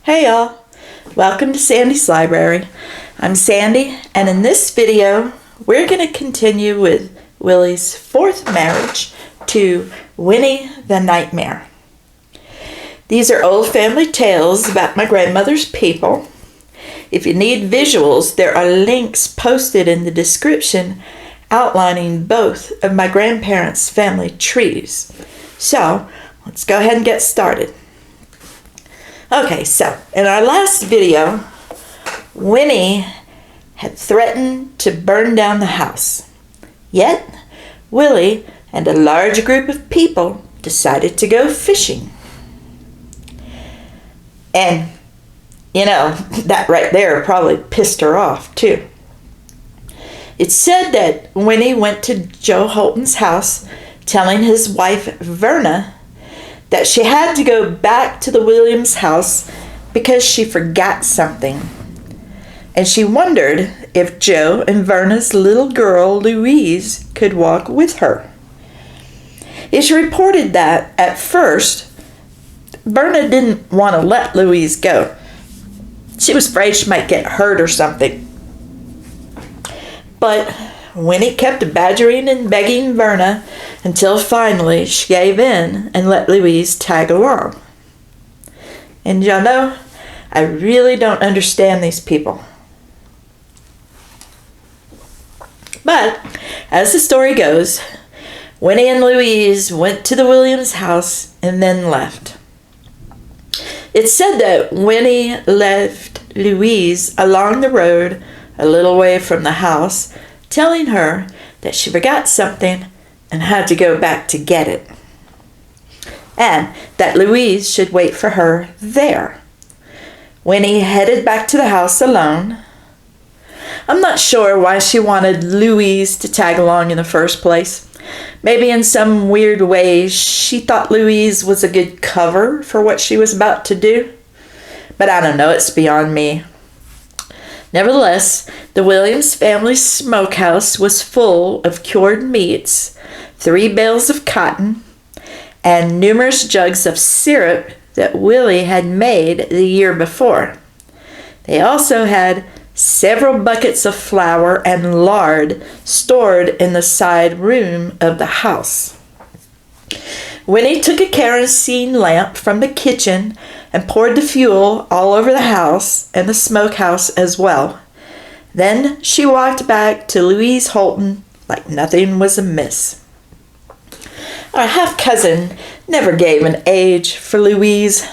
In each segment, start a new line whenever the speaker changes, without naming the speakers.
Hey y'all, welcome to Sandy's Library. I'm Sandy, and in this video we're going to continue with Willie's fourth marriage to Winnie the Nightmare. These are old family tales about my grandmother's people. If you need visuals, there are links posted in the description outlining both of my grandparents' family trees. So let's go ahead and get started. Okay, so in our last video, Winnie had threatened to burn down the house. Yet, Willie and a large group of people decided to go fishing. And, that right there probably pissed her off, too. It's said that Winnie went to Joe Holton's house telling his wife, Verna, that she had to go back to the Williams house because she forgot something. And she wondered if Joe and Verna's little girl, Louise, could walk with her. It's reported that, at first, Verna didn't want to let Louise go. She was afraid she might get hurt or something. But Winnie kept badgering and begging Verna until finally she gave in and let Louise tag along. And y'all know, I really don't understand these people. But as the story goes, Winnie and Louise went to the Williams house and then left. It's said that Winnie left Louise along the road a little way from the house, telling her that she forgot something and had to go back to get it, and that Louise should wait for her there. Winnie headed back to the house alone. I'm not sure why she wanted Louise to tag along in the first place. Maybe in some weird way she thought Louise was a good cover for what she was about to do. But I don't know, it's beyond me. Nevertheless, the Williams family smokehouse was full of cured meats, 3 bales of cotton, and numerous jugs of syrup that Willie had made the year before. They also had several buckets of flour and lard stored in the side room of the house. Winnie took a kerosene lamp from the kitchen and poured the fuel all over the house and the smokehouse as well. Then she walked back to Louise Holton like nothing was amiss. Our half-cousin never gave an age for Louise,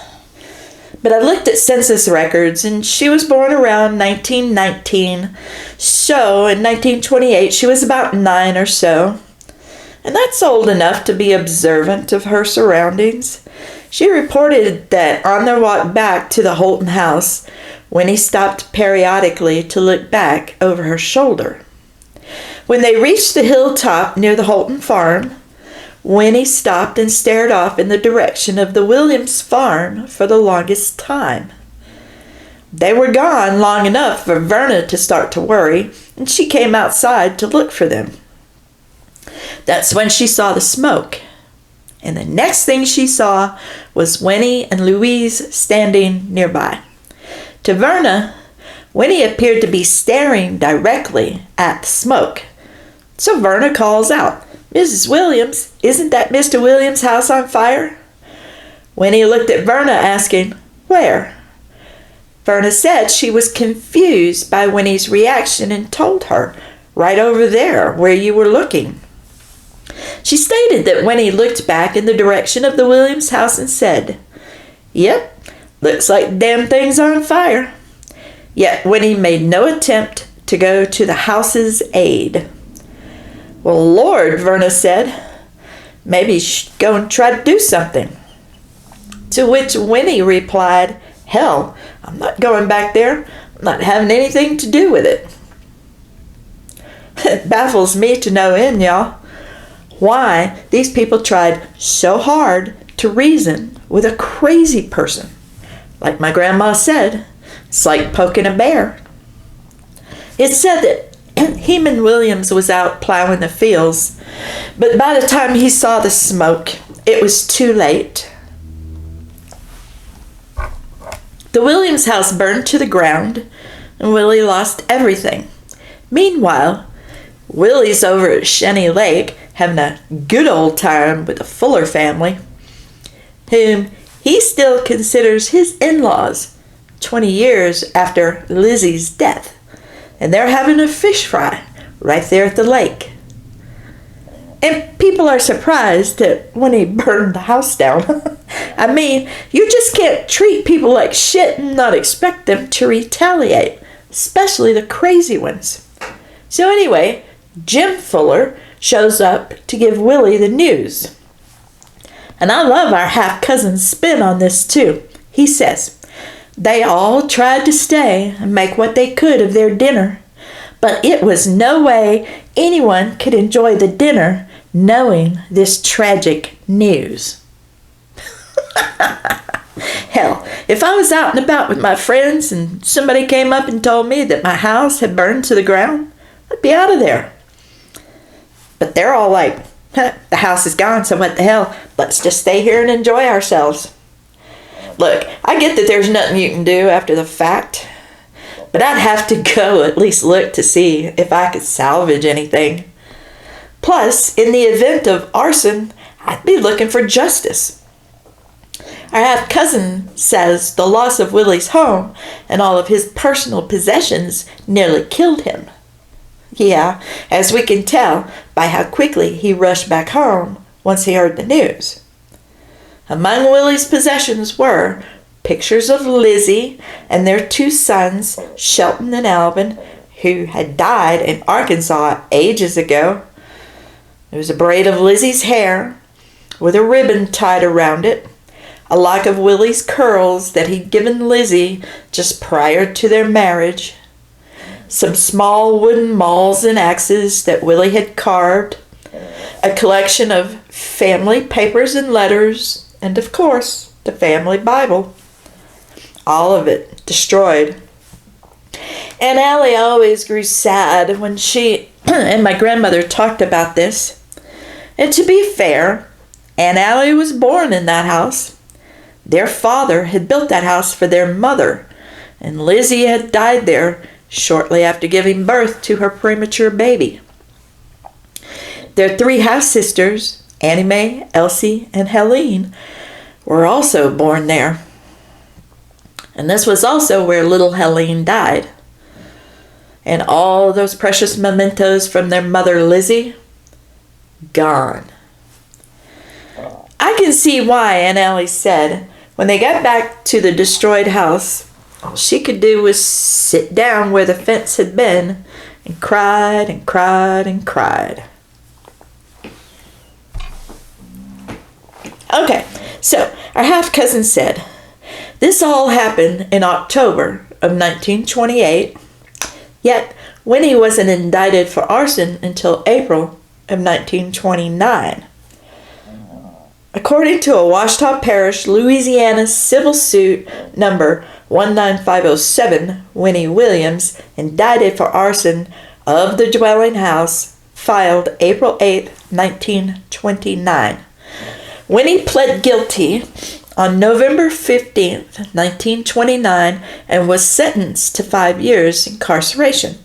but I looked at census records and she was born around 1919, so in 1928 she was about 9 or so. And that's old enough to be observant of her surroundings. She reported that on their walk back to the Holton house, Winnie stopped periodically to look back over her shoulder. When they reached the hilltop near the Holton farm, Winnie stopped and stared off in the direction of the Williams farm for the longest time. They were gone long enough for Verna to start to worry, and she came outside to look for them. That's when she saw the smoke. And the next thing she saw was Winnie and Louise standing nearby. To Verna, Winnie appeared to be staring directly at the smoke. So Verna calls out, "Mrs. Williams, isn't that Mr. Williams' house on fire?" Winnie looked at Verna asking, "Where?" Verna said she was confused by Winnie's reaction and told her, "Right over there where you were looking." She stated that Winnie looked back in the direction of the Williams house and said, "Yep, looks like the damn thing's on fire." Yet Winnie made no attempt to go to the house's aid. "Well, Lord," Verna said, "maybe you should go and try to do something." To which Winnie replied, "Hell, I'm not going back there. I'm not having anything to do with it." It baffles me to no end, y'all, why these people tried so hard to reason with a crazy person. Like my grandma said, it's like poking a bear. It's said that Heman Williams was out plowing the fields, but by the time he saw the smoke, it was too late. The Williams house burned to the ground, and Willie lost everything. Meanwhile, Willie's over at Shenny Lake having a good old time with the Fuller family, whom he still considers his in-laws 20 years after Lizzie's death. And they're having a fish fry right there at the lake. And people are surprised that when he burned the house down. I mean, you just can't treat people like shit and not expect them to retaliate, especially the crazy ones. So anyway, Jim Fuller shows up to give Willie the news. And I love our half-cousin's spin on this too. He says, they all tried to stay and make what they could of their dinner, but it was no way anyone could enjoy the dinner knowing this tragic news. Hell, if I was out and about with my friends and somebody came up and told me that my house had burned to the ground, I'd be out of there. But they're all like, the house is gone, so what the hell? Let's just stay here and enjoy ourselves. Look, I get that there's nothing you can do after the fact, but I'd have to go at least look to see if I could salvage anything. Plus, in the event of arson, I'd be looking for justice. Our half-cousin says the loss of Willie's home and all of his personal possessions nearly killed him. Yeah, as we can tell by how quickly he rushed back home once he heard the news. Among Willie's possessions were pictures of Lizzie and their two sons, Shelton and Alvin, who had died in Arkansas ages ago. There was a braid of Lizzie's hair with a ribbon tied around it, a lock of Willie's curls that he'd given Lizzie just prior to their marriage, some small wooden mauls and axes that Willie had carved, a collection of family papers and letters, and of course, the family Bible. All of it destroyed. Aunt Allie always grew sad when she and my grandmother talked about this. And to be fair, Aunt Allie was born in that house. Their father had built that house for their mother, and Lizzie had died there shortly after giving birth to her premature baby. Their three half-sisters, Annie Mae, Elsie, and Helene, were also born there. And this was also where little Helene died. And all those precious mementos from their mother Lizzie, gone. I can see why Aunt Allie said when they got back to the destroyed house, all she could do was sit down where the fence had been and cried and cried and cried. Okay, so our half-cousin said, this all happened in October of 1928, yet Winnie wasn't indicted for arson until April of 1929. According to a Ouachita Parish, Louisiana civil suit number 19507, Winnie Williams, indicted for arson of the dwelling house, filed April 8, 1929. Winnie pled guilty on November 15, 1929, and was sentenced to 5 years incarceration.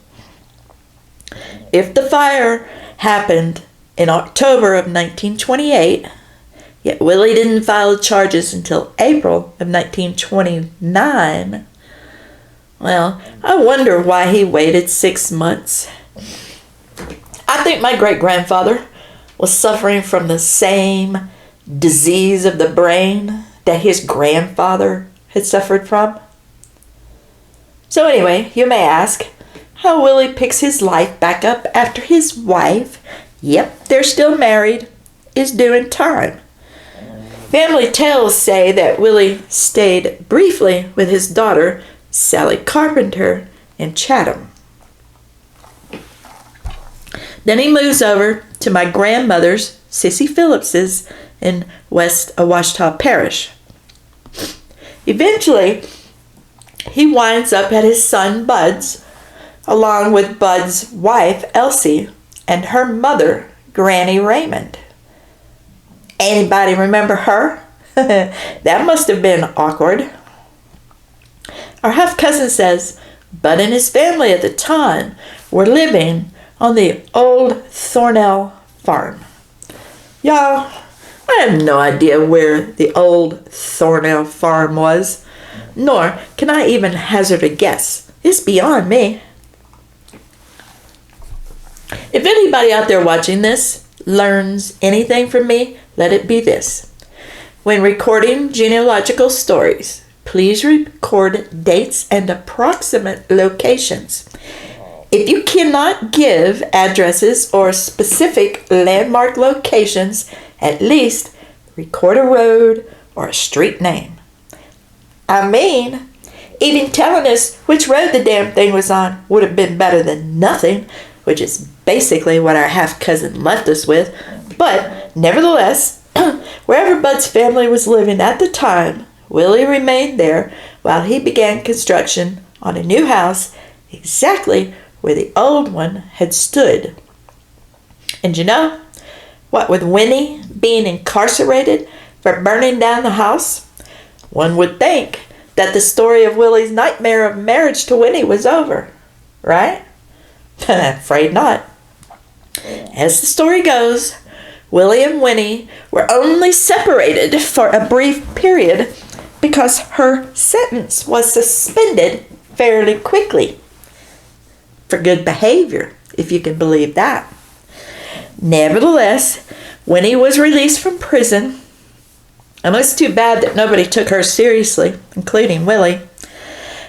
If the fire happened in October of 1928, yet Willie didn't file charges until April of 1929, well, I wonder why he waited 6 months. I think my great-grandfather was suffering from the same disease of the brain that his grandfather had suffered from. So anyway, you may ask how Willie picks his life back up after his wife, yep, they're still married, is doing time. Family tales say that Willie stayed briefly with his daughter, Sally Carpenter, in Chatham. Then he moves over to my grandmother's, Sissy Phillips's, in West Ouachita Parish. Eventually, he winds up at his son Bud's, along with Bud's wife, Elsie, and her mother, Granny Raymond. Anybody remember her? That must have been awkward. Our half-cousin says Bud and his family at the time were living on the old Thornell farm. Y'all, I have no idea where the old Thornell farm was, nor can I even hazard a guess. It's beyond me. If anybody out there watching this learns anything from me, let it be this. When recording genealogical stories, please record dates and approximate locations. If you cannot give addresses or specific landmark locations, at least record a road or a street name. I mean, even telling us which road the damn thing was on would have been better than nothing, which is basically what our half-cousin left us with. But nevertheless, wherever Bud's family was living at the time, Willie remained there while he began construction on a new house exactly where the old one had stood. And you know, what with Winnie being incarcerated for burning down the house, one would think that the story of Willie's nightmare of marriage to Winnie was over, right? I'm afraid not. As the story goes, Willie and Winnie were only separated for a brief period because her sentence was suspended fairly quickly. For good behavior, if you can believe that. Nevertheless, Winnie was released from prison, and it's too bad that nobody took her seriously, including Willie.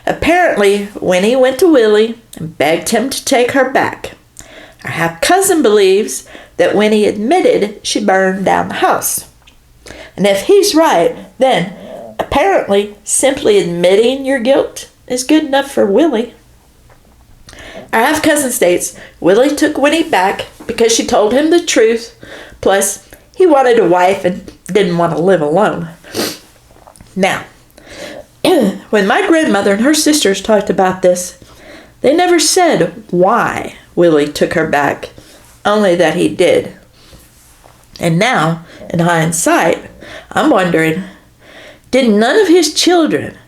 Apparently, Winnie went to Willie and begged him to take her back. Our half-cousin believes that Winnie admitted she burned down the house. And if he's right, then apparently simply admitting your guilt is good enough for Willie. Our half-cousin states Willie took Winnie back because she told him the truth, plus he wanted a wife and didn't want to live alone. Now, when my grandmother and her sisters talked about this, they never said why Willie took her back, only that he did. And now, in hindsight, I'm wondering, did none of his children,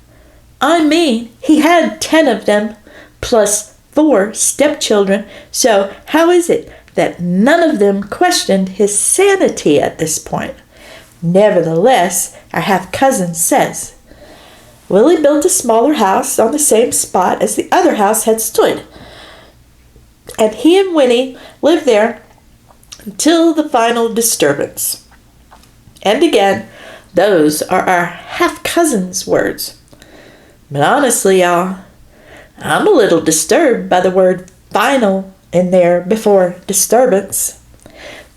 I mean, he had 10 of them, plus 4 stepchildren, so how is it that none of them questioned his sanity at this point? Nevertheless, our half-cousin says, Willie built a smaller house on the same spot as the other house had stood, and he and Winnie lived there until the final disturbance. And again, those are our half-cousin's words. But honestly, y'all, I'm a little disturbed by the word final in there before disturbance.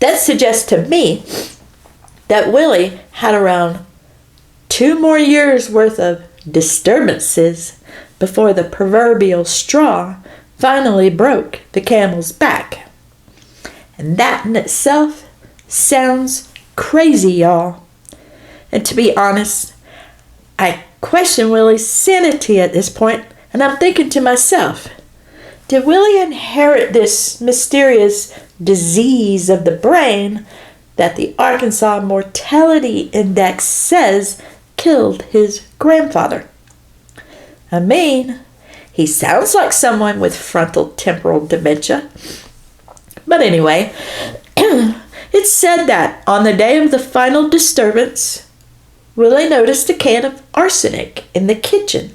That suggests to me that Willie had around 2 more years worth of disturbances before the proverbial straw finally broke the camel's back. And that in itself sounds crazy, y'all. And to be honest, I question Willie's sanity at this point, and I'm thinking to myself, did Willie inherit this mysterious disease of the brain that the Arkansas Mortality Index says killed his grandfather? I mean, he sounds like someone with frontal temporal dementia. But anyway, it's said that on the day of the final disturbance, Willie noticed a can of arsenic in the kitchen.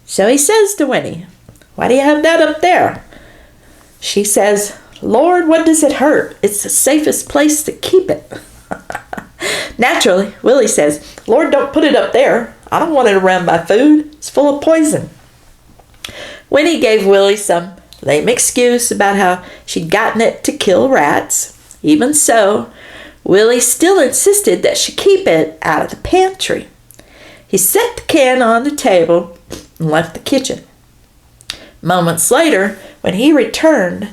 So he says to Winnie, "Why do you have that up there?" She says, "Lord, what does it hurt? It's the safest place to keep it." Naturally, Willie says, "Lord, don't put it up there. I don't want it around my food. It's full of poison." Winnie gave Willie some lame excuse about how she'd gotten it to kill rats. Even so, Willie still insisted that she keep it out of the pantry. He set the can on the table and left the kitchen. Moments later, when he returned,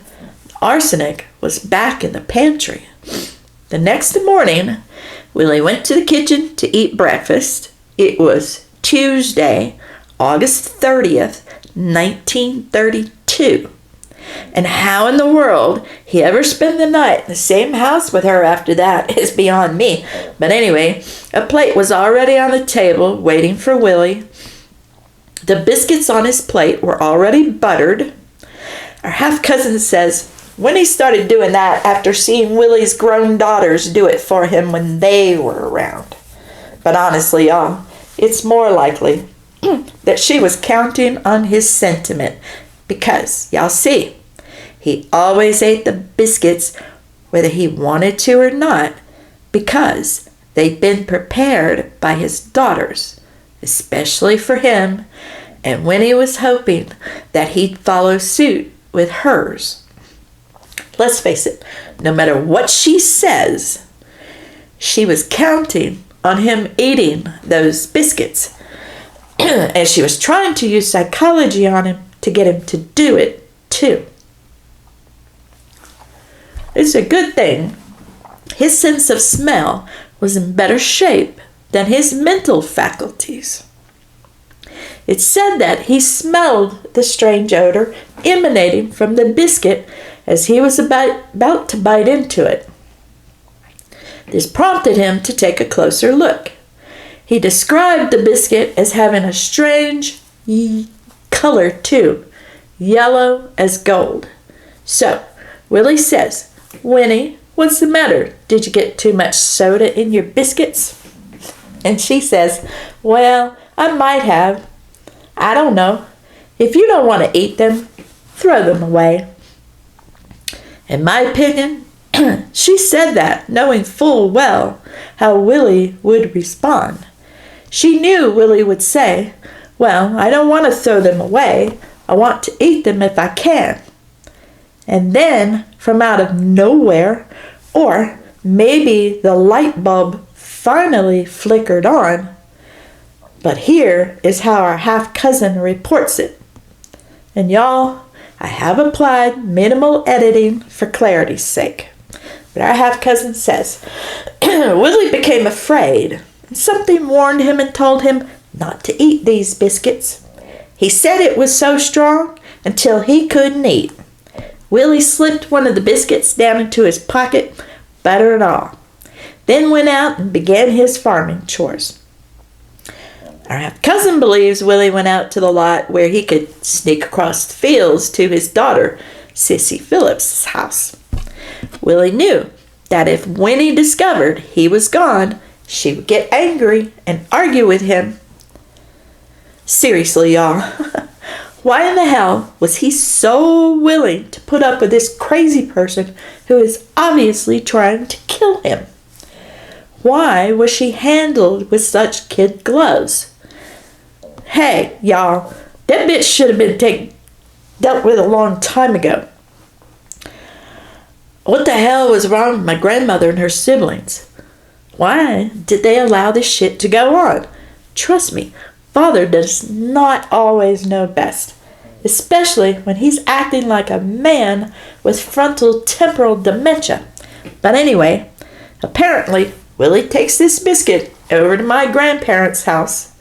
arsenic was back in the pantry. The next morning, Willie went to the kitchen to eat breakfast. It was Tuesday, August 30th, 1932. And how in the world he ever spent the night in the same house with her after that is beyond me. But anyway, a plate was already on the table waiting for Willie. The biscuits on his plate were already buttered. Our half-cousin says Winnie started doing that after seeing Willie's grown daughters do it for him when they were around. But honestly, y'all, it's more likely that she was counting on his sentiment because, y'all see, he always ate the biscuits whether he wanted to or not because they'd been prepared by his daughters, especially for him, and Winnie was hoping that he'd follow suit with hers. Let's face it, no matter what she says, she was counting on him eating those biscuits. And she was trying to use psychology on him to get him to do it too. It's a good thing his sense of smell was in better shape than his mental faculties. It's said that he smelled the strange odor emanating from the biscuit as he was about to bite into it. This prompted him to take a closer look. He described the biscuit as having a strange color too, yellow as gold. So, Willie says, "Winnie, what's the matter? Did you get too much soda in your biscuits?" And she says, "Well, I might have. I don't know. If you don't want to eat them, throw them away." In my opinion, she said that knowing full well how Willie would respond. She knew Willie would say, "Well, I don't want to throw them away. I want to eat them if I can." And then, from out of nowhere, or maybe the light bulb finally flickered on. But here is how our half-cousin reports it. And y'all, I have applied minimal editing for clarity's sake. But our half-cousin says, Willie became afraid. Something warned him and told him not to eat these biscuits. He said it was so strong until he couldn't eat. Willie slipped one of the biscuits down into his pocket, butter and all, then went out and began his farming chores. Our half-cousin believes Willie went out to the lot where he could sneak across the fields to his daughter, Sissy Phillips' house. Willie knew that if Winnie discovered he was gone, she would get angry and argue with him. Seriously, y'all, why in the hell was he so willing to put up with this crazy person who is obviously trying to kill him? Why was she handled with such kid gloves? Hey, y'all, that bitch should have been dealt with a long time ago. What the hell was wrong with my grandmother and her siblings? Why did they allow this shit to go on? Trust me, Father does not always know best, especially when he's acting like a man with frontal temporal dementia. But anyway, apparently Willie takes this biscuit over to my grandparents' house,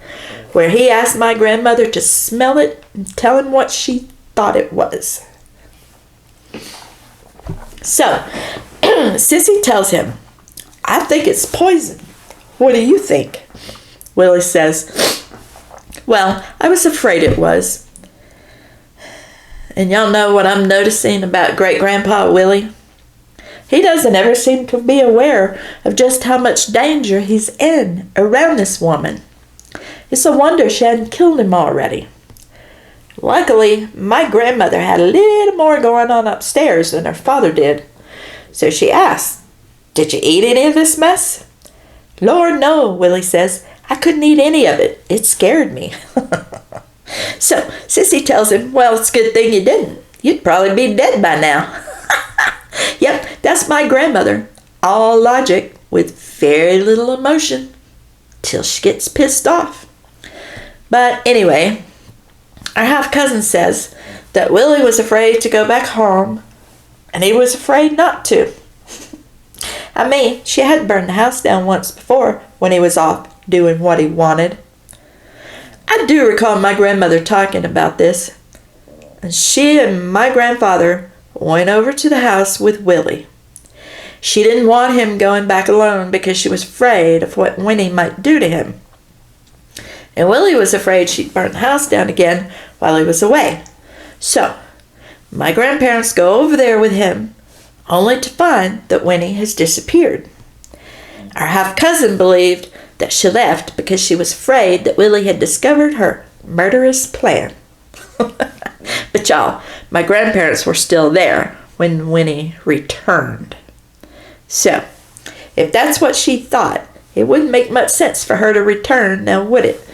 where he asked my grandmother to smell it and tell him what she thought it was. So, Sissy tells him, "I think it's poison. What do you think?" Willie says, "Well, I was afraid it was." And y'all know what I'm noticing about great-grandpa Willie? He doesn't ever seem to be aware of just how much danger he's in around this woman. It's a wonder she hadn't killed him already. Luckily, my grandmother had a little more going on upstairs than her father did. So she asked, "Did you eat any of this mess?" "Lord, no," Willie says. "I couldn't eat any of it. It scared me." So Sissy tells him, "Well, it's a good thing you didn't. You'd probably be dead by now." Yep, that's my grandmother. All logic with very little emotion till she gets pissed off. But anyway, our half-cousin says that Willie was afraid to go back home, and he was afraid not to. I mean, she had burned the house down once before when he was off doing what he wanted. I do recall my grandmother talking about this, and she and my grandfather went over to the house with Willie. She didn't want him going back alone because she was afraid of what Winnie might do to him. and Willie was afraid she'd burn the house down again while he was away. So, my grandparents go over there with him, only to find that Winnie has disappeared. Our half-cousin believed that she left because she was afraid that Willie had discovered her murderous plan. But y'all, my grandparents were still there when Winnie returned. So, if that's what she thought, it wouldn't make much sense for her to return, now would it?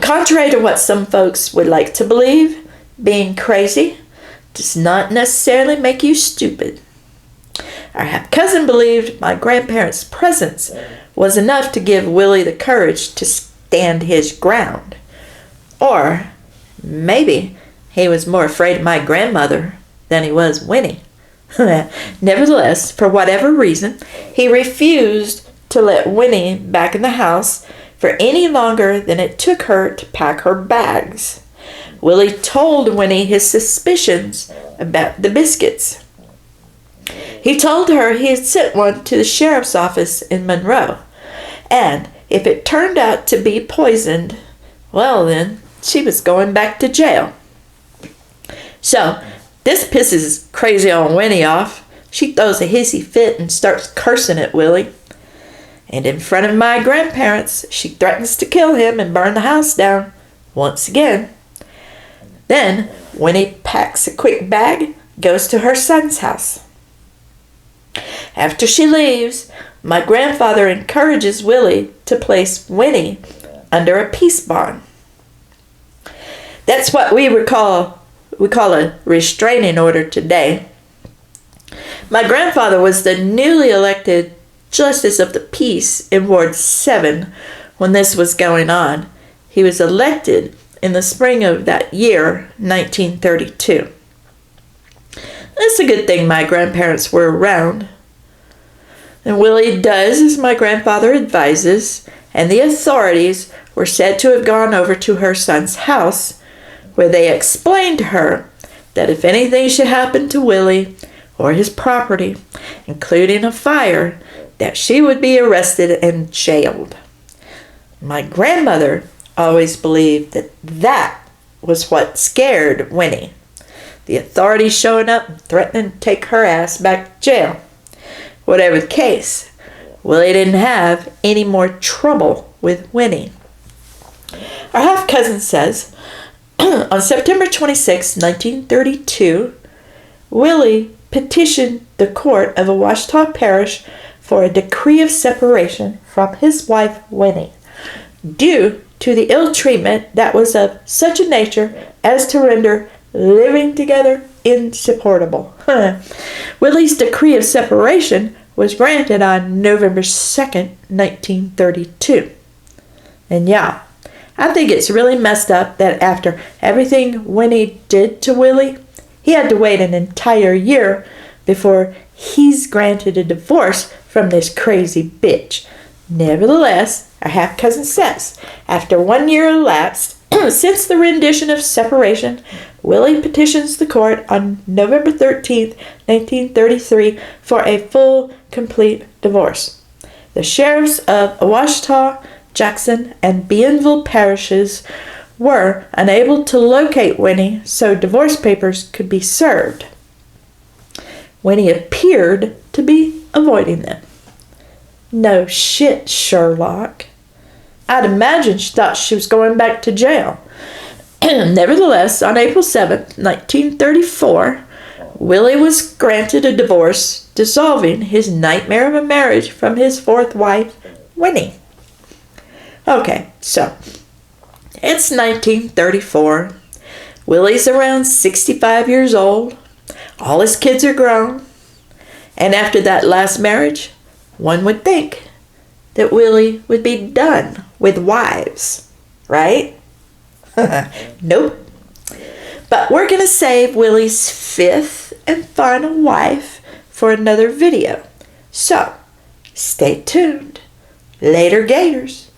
Contrary to what some folks would like to believe, being crazy does not necessarily make you stupid. Our half-cousin believed my grandparents' presence was enough to give Willie the courage to stand his ground. Or maybe he was more afraid of my grandmother than he was Winnie. Nevertheless, for whatever reason, he refused to let Winnie back in the house for any longer than it took her to pack her bags. Willie told Winnie his suspicions about the biscuits. He told her he had sent one to the sheriff's office in Monroe, and if it turned out to be poisoned, well then, she was going back to jail. So, this pisses crazy old Winnie off. She throws a hissy fit and starts cursing at Willie. And in front of my grandparents, she threatens to kill him and burn the house down once again. Then, Winnie packs a quick bag, goes to her son's house. After she leaves, my grandfather encourages Willie to place Winnie under a peace bond. That's what we call a restraining order today. My grandfather was the newly elected Justice of the Peace in Ward 7 when this was going on. He was elected in the spring of that year, 1932. It's a good thing my grandparents were around. And Willie does as my grandfather advises, and the authorities were said to have gone over to her son's house, where they explained to her that if anything should happen to Willie or his property, including a fire, that she would be arrested and jailed. My grandmother always believed that that was what scared Winnie. The authorities showing up and threatening to take her ass back to jail. Whatever the case, Willie didn't have any more trouble with Winnie. Our half-cousin says, on September 26, 1932, Willie petitioned the court of Ouachita Parish for a decree of separation from his wife Winnie, due to the ill treatment that was of such a nature as to render living together insupportable. Willie's decree of separation was granted on November 2nd, 1932. And yeah, I think it's really messed up that after everything Winnie did to Willie, he had to wait an entire year before he's granted a divorce from this crazy bitch. Nevertheless, our half-cousin says, after 1 year elapsed since the rendition of separation, Willie petitions the court on November 13th, 1933 for a full, complete divorce. The sheriffs of Ouachita, Jackson, and Bienville parishes were unable to locate Winnie, so divorce papers could be served. Winnie appeared to be avoiding them. No shit, Sherlock. I'd imagine she thought she was going back to jail. Nevertheless, on April 7th, 1934, Willie was granted a divorce, dissolving his nightmare of a marriage from his fourth wife, Winnie. Okay, so it's 1934. Willie's around 65 years old. All his kids are grown. And after that last marriage, one would think that Willie would be done with wives, right? Nope. But we're going to save Willie's fifth and final wife for another video. So, stay tuned. Later, Gators.